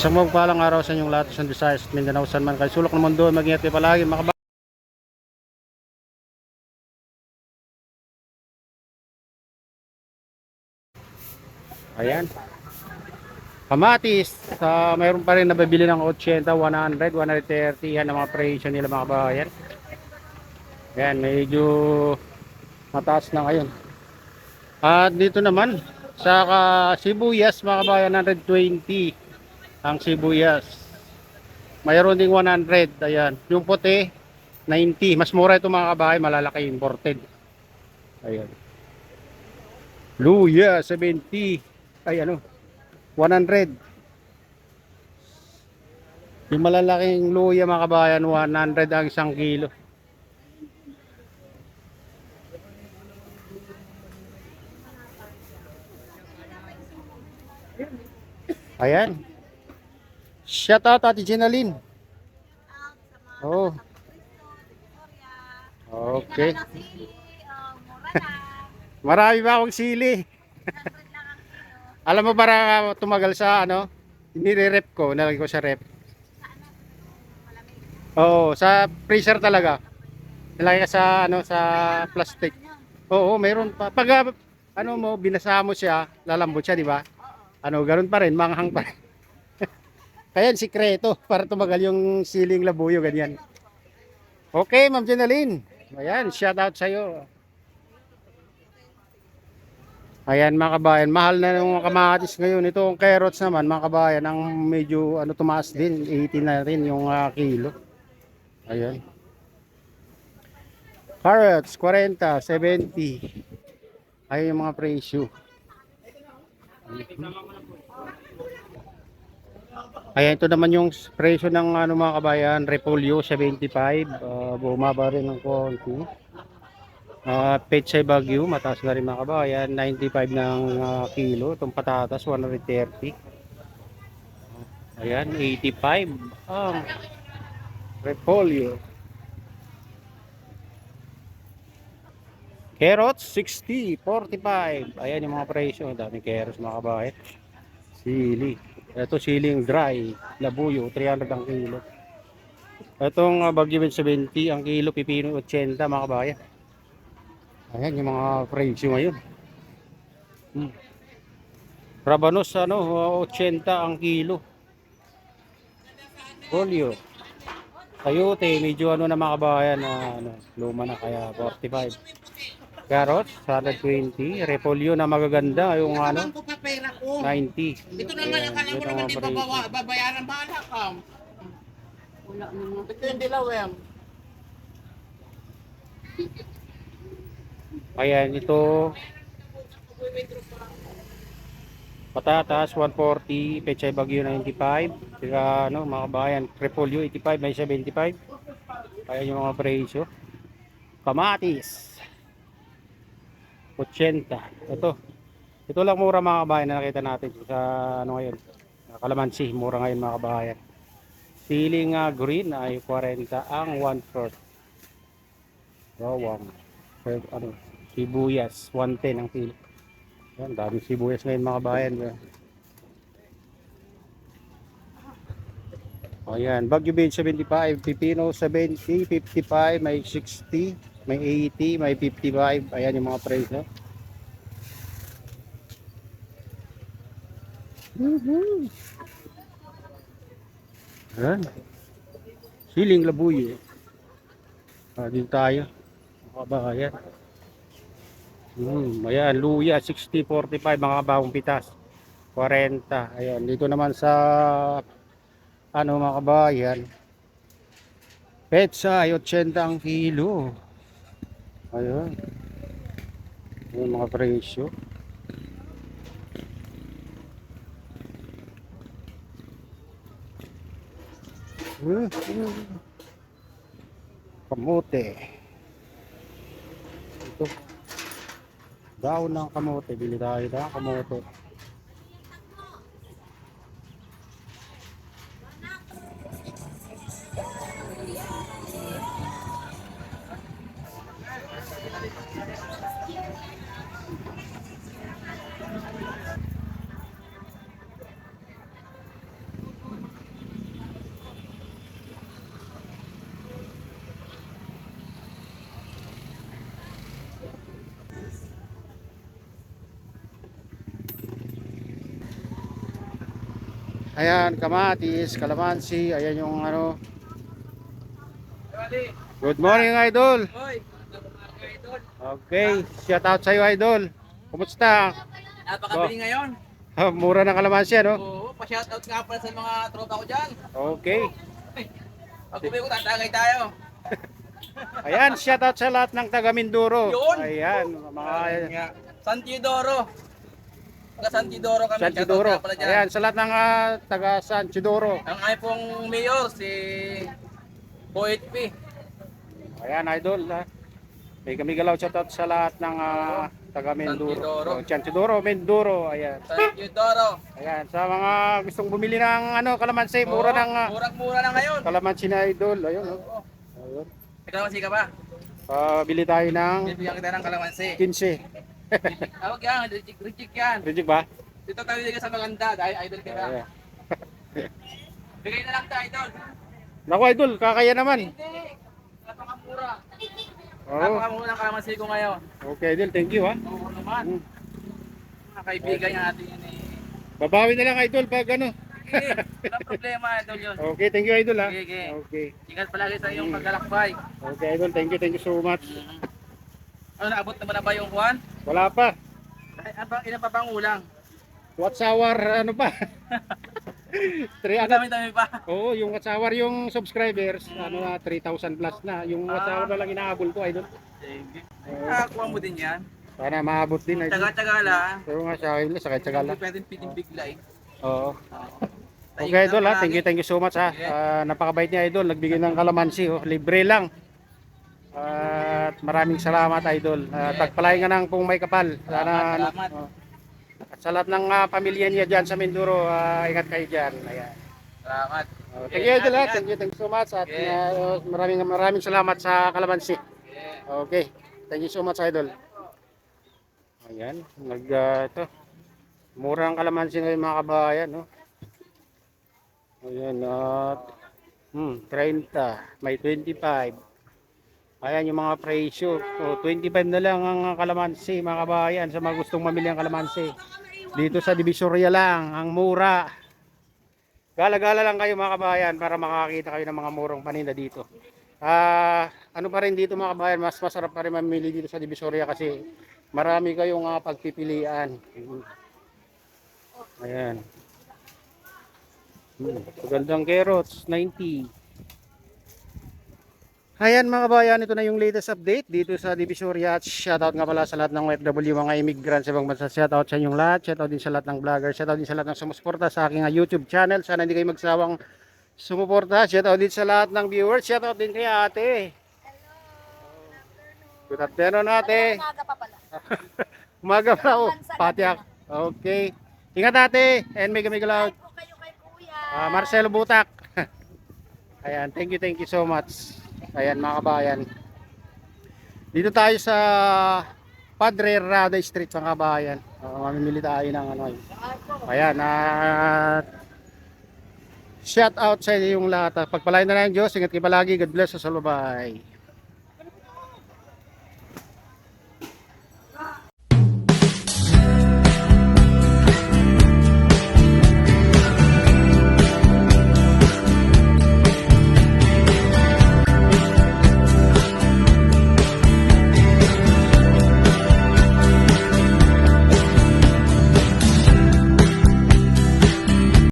Isang mapagpalang araw sa inyong lahat sa Visayas at Mindanao, saan man kayo sulok ng mundo. Mag-ingat kayo palagi mga kabayan. Ayan. Kamatis, mayroon pa rin nabibili ng 80, 100, 130. Yan ang mga presyo nila mga kabayan. Ayan, medyo mataas na ngayon. At dito naman, sa sibuyas mga kabayan, 120 ang sibuyas. Mayroon ding 100. Ayan. Yung puti, 90. Mas mura ito mga kabayan, malalaki imported. Ayan. Luya, 70. Ay ano, 100. Yung malalaking luya mga kabayan, 100 ang isang kilo. Ayan. Shout out Ate Ginaline. Oh, okay. Marami ba akong sili? Alam mo para tumagal sa ano, nire-rep ko, nalagay ko sa rep. Oo, sa freezer talaga. Nilagay ka sa ano, sa plastic. Oo, meron pa. Pag ano mo, binasa mo siya, lalambot siya, di ba? Ano, ganoon pa rin, manghang pa rin. Kaya sikreto para tumagal yung siling labuyo ganyan. Okay, Ma'am Jenaline. Ayan, shout out sa iyo. Ayan mga kabayan, mahal na ng kamatis ngayon. Itong carrots naman mga kabayan, ang medyo ano tumaas din, 80 na rin yung kilo. Ayan. Carrots 40, 70. Ayun yung mga presyo. Ayan, ito naman yung presyo ng ano mga kabayan, repolyo 75, bumaba rin ng konti. Pechay Bagyo, mataas na rin mga kabayan, 95 ng kilo. Itong patatas 130. Ayan, 85 ang repolyo. Carrots 60, 45. Ayan yung mga presyo, daming carrots mga kabayan. Sili. Ito siling dry, labuyo 300 ang kilo. Itong Bagyo 70 ang kilo, pipino 80 mga kabayan. Ayan yung mga presyo ngayon. Rabanos ano, 80 ang kilo. Polio. Sayote, medyo ano na mga kabayan na ano, luma na kaya 45. Carrots, 120. Repolyo na magaganda yung ano, 90. Ito naman ang kala mo naman di babayaran bahala ka. Wala naman. Ito yung dilaw yan. Ayan, ito patatas 140, Pechay Bagyo 95. Kaya ano mga kabayan, repolyo 85, may 75. Ayan yung mga presyo. Kamatis 80. Ito lang mura mga kabayan na nakita natin sa ano ngayon. Kalamansi, mura ngayon mga kabayan. Siling green ay 40 ang 1/4. Bawang. Ano, sibuyas 110 ang kilo. Yan, daming sibuyas ngayon mga kabayan. Ayan, Bagyo Bean 75, Pipino 70, 55, may 60, may 80, may 55. Ayan yung mga price, no? Ayan. Siling labuyo. Dito tayo. Mga kabayan. Ayan, luya 60, 45, mga bagong pitas 40. Ayan, dito naman sa ano mga kabayan, petsa ay 80 ang kilo. Ayun, yung mga presyo. Kamote. Ito, daon ng kamote, bili tayo ng kamote. Ayan, kamatis, kalamansi, ayan yung ano. Good morning, idol. Hoy, idol. Okay, shout out sa iyo, idol. Kumusta? Napakabili ngayon. Mura ng kalamansi, ano? Oo, pa-shoutout nga pala sa mga tropa ko dyan. Okay. Pag uwi ko, tatagay tayo. Ayan, shout out sa lahat ng taga Mindoro. Yun. Ayan, mga San Teodoro. Taga San Teodoro kami. San Shoutout Chidoro. nga pala dyan. Ayan, sa lahat ng taga San Chidoro. Ang ay pong mayor, si Poet P. Ayan, idol. May kami galaw shout out sa lahat ng taga Mindoro. San Chidoro, Mindoro. Ayan. San Teodoro. Ayan, sa mga gustong bumili ng kalamansi, mura ng Murang-mura na ngayon. kalamansi na idol. Ayun, oh. Ayun. Kalamansi ka ba? Bili tayo ng Bibigyan kita ng kalamansi. 15. Tawag yan, reject yan. Reject ba? Dito tayo bigyan sa maganda dahil idol kita. Ayan. Bigay na lang tayo, idol. Naku idol, kakaya naman. Hindi. Napakamura. Oo. Napakamura ng kalamansi ko ngayon. Okay idol, thank you ha. Oo naman. Mm. Mga kaibigan natin yun eh. Babawi na lang idol pag ano. Sige, walang problema, idol yun. Okay, thank you idol ha. Sige, sige. Okay. Ingat palagi sa iyong paglalakbay. Okay idol, thank you so much. Ano, naabot naman na ba yung Juan? Wala pa. Ay, ilan pa bang ulang? What's our ano pa? 3 Ang ano? dami-dami pa. Oo, yung what's our yung subscribers, ano na 3,000 plus na. Yung what's our na lang inaabol ko idol. Sige. Nakakuha mo din yan. Sana maabot din idol. Tsaga-tsaga lang. Pero nga sa akin, sakay-tsaga lang. Hindi pwedeng piting bigla eh. Oo. Oo. Okay idol ha, Palagi. thank you so much ha. Napakabait niya idol, nagbigay ng kalamansi oh, libre lang. At maraming salamat idol. Tagpalain nga ng kung may kapal. Sana Salamat. At sa lahat ng pamilya niya diyan sa Mindoro, ingat kayo diyan. Ayan. Salamat. Thank you idol ha. Thank you so much at maraming salamat sa kalamansi. Okay. Thank you so much idol. Ayan, ito. Mura ang kalamansi ngayon mga kabayan, no. Ayan, at 30, may 25. Ayan yung mga presyo. So, 25 na lang ang kalamansi mga kabayan sa mga gustong mamili ng kalamansi. Dito sa Divisoria lang, ang mura. Gala-gala lang kayo mga kabayan para makakita kayo ng mga murang paninda dito. Ano pa rin dito mga kabayan, mas masarap pa rin mamili dito sa Divisoria kasi marami kayong pagpipilian. Ayan. Magandang carrots, 90. Ayan mga kabayan, ito na yung latest update dito sa Divisoria at shoutout nga pala sa lahat ng OFW, mga immigrants sa ibang bansa. Shoutout sa inyong lahat, shoutout din sa lahat ng vlogger, shoutout din sa lahat ng sumusuporta sa aking YouTube channel. Sana hindi kayo magsawang sumuporta. Shoutout din sa lahat ng viewers, shoutout din kay ate. Good afternoon ate. Umaga pa pala. Umaga pa oh, patiak. Okay. Ingat ate, and may galaw. Po kayo kay Kuya. Marcelo Butak. Ayan, thank you so much. Ayan mga kabayan. Dito tayo sa Padre Rada Street mga kabayan. Mamimili tayo ng ano. Ayan, shout out sa inyo yung lahat. Pagpalain na lang ng Diyos. Ingat kayo palagi. God bless us all. Bye.